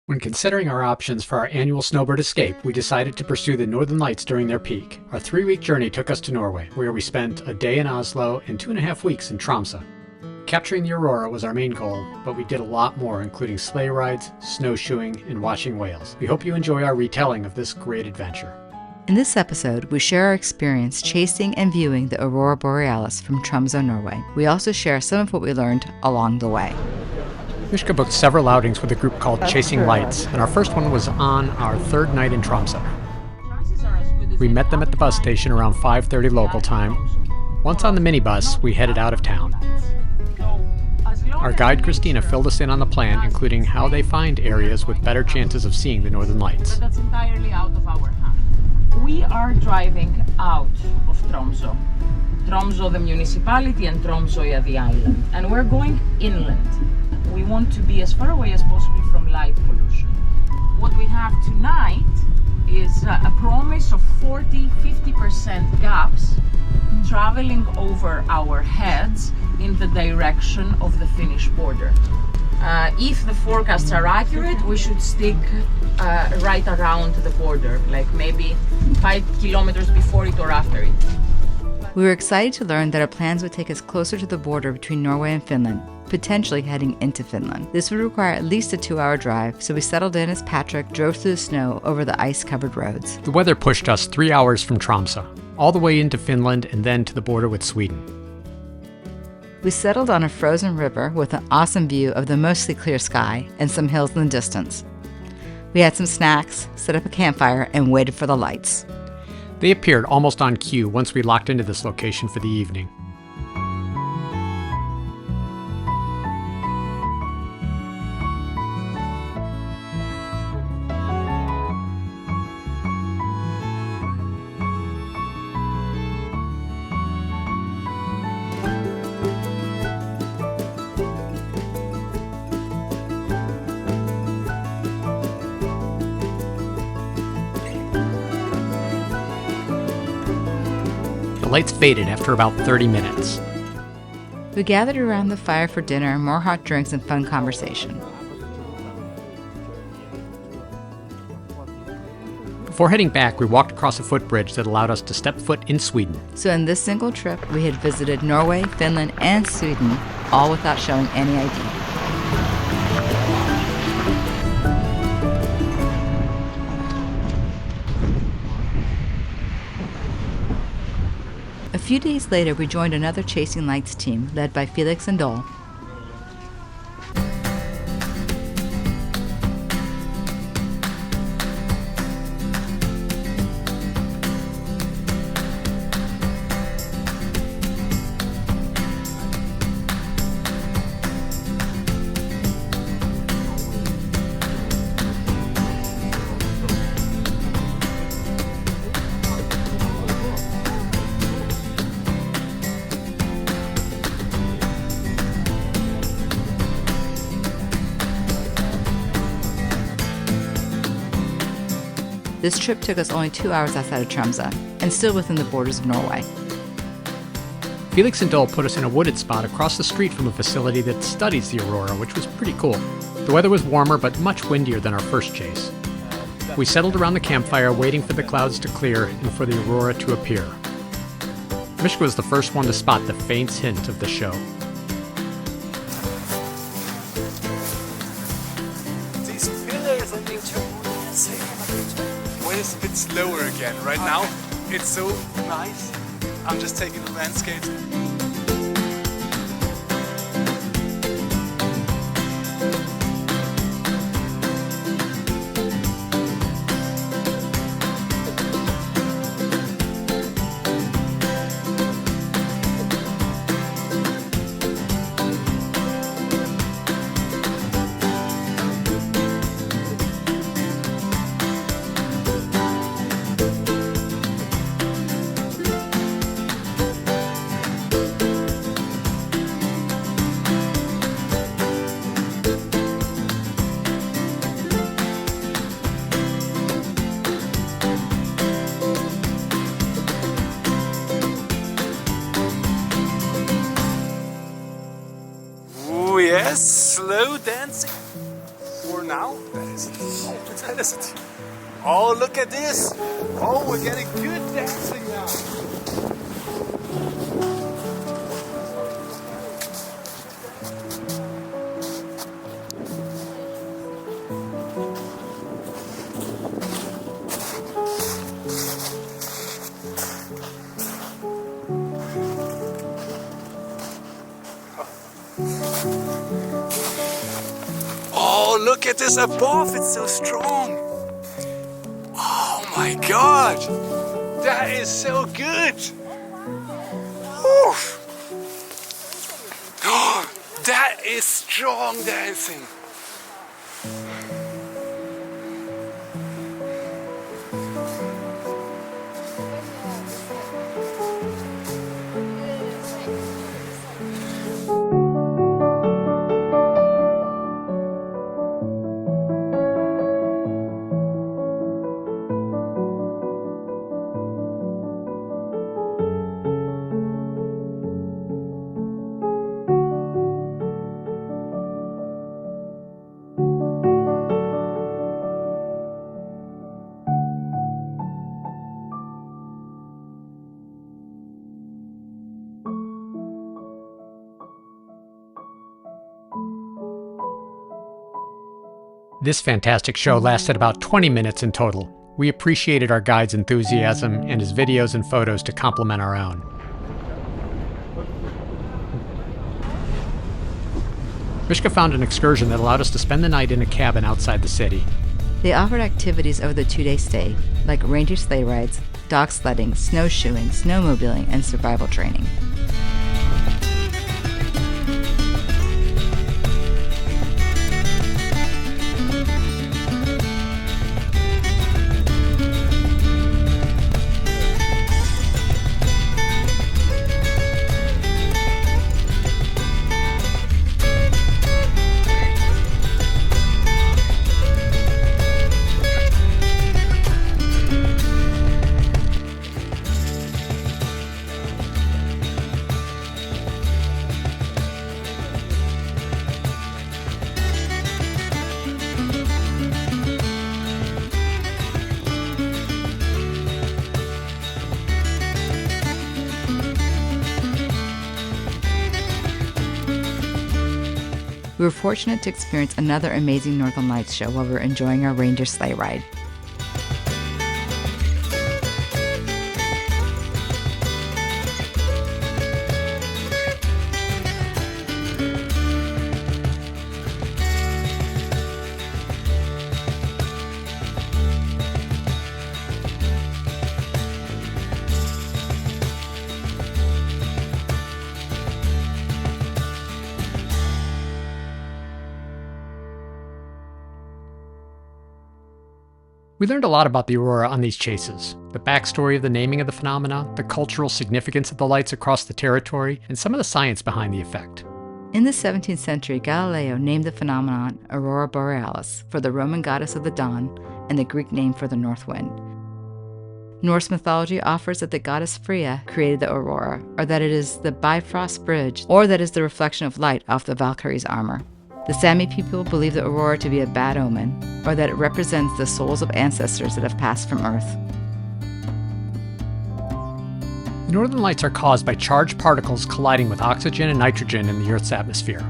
When considering our options for our annual snowbird escape, we decided to pursue the Northern Lights during their peak. Our 3-week journey took us to Norway, where we spent a day in Oslo and 2.5 weeks in Tromsø. Capturing the Aurora was our main goal, but we did a lot more, including sleigh rides, snowshoeing, and watching whales. We hope you enjoy our retelling of this great adventure. In this episode, we share our experience chasing and viewing the Aurora Borealis from Tromsø, Norway. We also share some of what we learned along the way. Mishka booked several outings with a group called Chasing Lights, and our first one was on our third night in Tromsø. We met them at the bus station around 5:30 local time. Once on the minibus, we headed out of town. Our guide Christina filled us in on the plan, including how they find areas with better chances of seeing the Northern Lights. But that's entirely out of our hand. We are driving out of Tromsø. Tromsø the municipality and Tromsø the island. And we're going inland. We want to be as far away as possible from light pollution. What we have tonight is a promise of 40-50% gaps traveling over our heads in the direction of the Finnish border. If the forecasts are accurate, we should stick right around the border, like maybe 5 kilometers before it or after it. We were excited to learn that our plans would take us closer to the border between Norway and Finland, potentially heading into Finland. This would require at least a 2-hour drive, so we settled in as Patrick drove through the snow over the ice-covered roads. The weather pushed us 3 hours from Tromsø, all the way into Finland and then to the border with Sweden. We settled on a frozen river with an awesome view of the mostly clear sky and some hills in the distance. We had some snacks, set up a campfire, and waited for the lights. They appeared almost on cue once we locked into this location for the evening. The lights faded after about 30 minutes. We gathered around the fire for dinner, more hot drinks, and fun conversation. Before heading back, we walked across a footbridge that allowed us to step foot in Sweden. So in this single trip, we had visited Norway, Finland, and Sweden, all without showing any ID. A few days later, we joined another Chasing Lights team led by Felix and Dole. This trip took us only 2 hours outside of Tromsø, and still within the borders of Norway. Felix and Dole put us in a wooded spot across the street from a facility that studies the Aurora, which was pretty cool. The weather was warmer, but much windier than our first chase. We settled around the campfire, waiting for the clouds to clear and for the Aurora to appear. Mishka was the first one to spot the faint hint of the show. These pillars are being It's a bit slower again. Right now, it's so nice. I'm just taking the landscape. Yes, slow dancing. Or now. That is it. Oh, look at this. Oh, we're getting good dancing now. Oh, look at this above, it's so strong. Oh my God, that is so good. Oof. Oh, that is strong dancing. This fantastic show lasted about 20 minutes in total. We appreciated our guide's enthusiasm and his videos and photos to complement our own. Mishka found an excursion that allowed us to spend the night in a cabin outside the city. They offered activities over the 2-day stay, like reindeer sleigh rides, dog sledding, snowshoeing, snowmobiling, and survival training. We were fortunate to experience another amazing Northern Lights show while we were enjoying our reindeer sleigh ride. We learned a lot about the aurora on these chases, the backstory of the naming of the phenomena, the cultural significance of the lights across the territory, and some of the science behind the effect. In the 17th century, Galileo named the phenomenon Aurora Borealis for the Roman goddess of the dawn and the Greek name for the north wind. Norse mythology offers that the goddess Freya created the aurora, or that it is the Bifrost Bridge, or that it is the reflection of light off the Valkyrie's armor. The Sami people believe the aurora to be a bad omen, or that it represents the souls of ancestors that have passed from Earth. The northern lights are caused by charged particles colliding with oxygen and nitrogen in the Earth's atmosphere.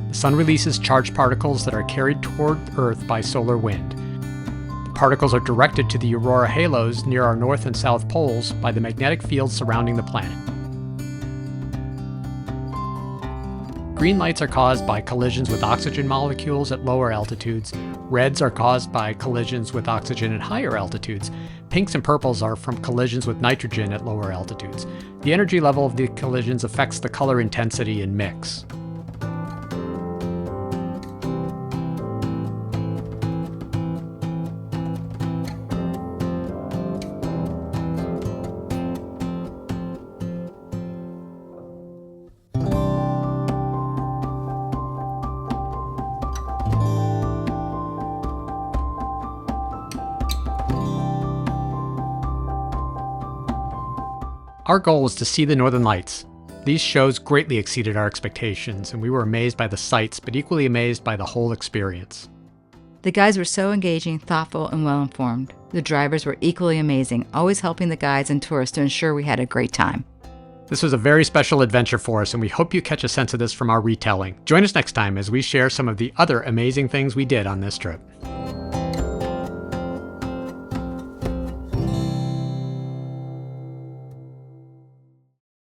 The sun releases charged particles that are carried toward Earth by solar wind. The particles are directed to the aurora halos near our north and south poles by the magnetic fields surrounding the planet. Green lights are caused by collisions with oxygen molecules at lower altitudes. Reds are caused by collisions with oxygen at higher altitudes. Pinks and purples are from collisions with nitrogen at lower altitudes. The energy level of the collisions affects the color intensity and mix. Our goal was to see the Northern Lights. These shows greatly exceeded our expectations, and we were amazed by the sights, but equally amazed by the whole experience. The guides were so engaging, thoughtful, and well-informed. The drivers were equally amazing, always helping the guides and tourists to ensure we had a great time. This was a very special adventure for us, and we hope you catch a sense of this from our retelling. Join us next time as we share some of the other amazing things we did on this trip.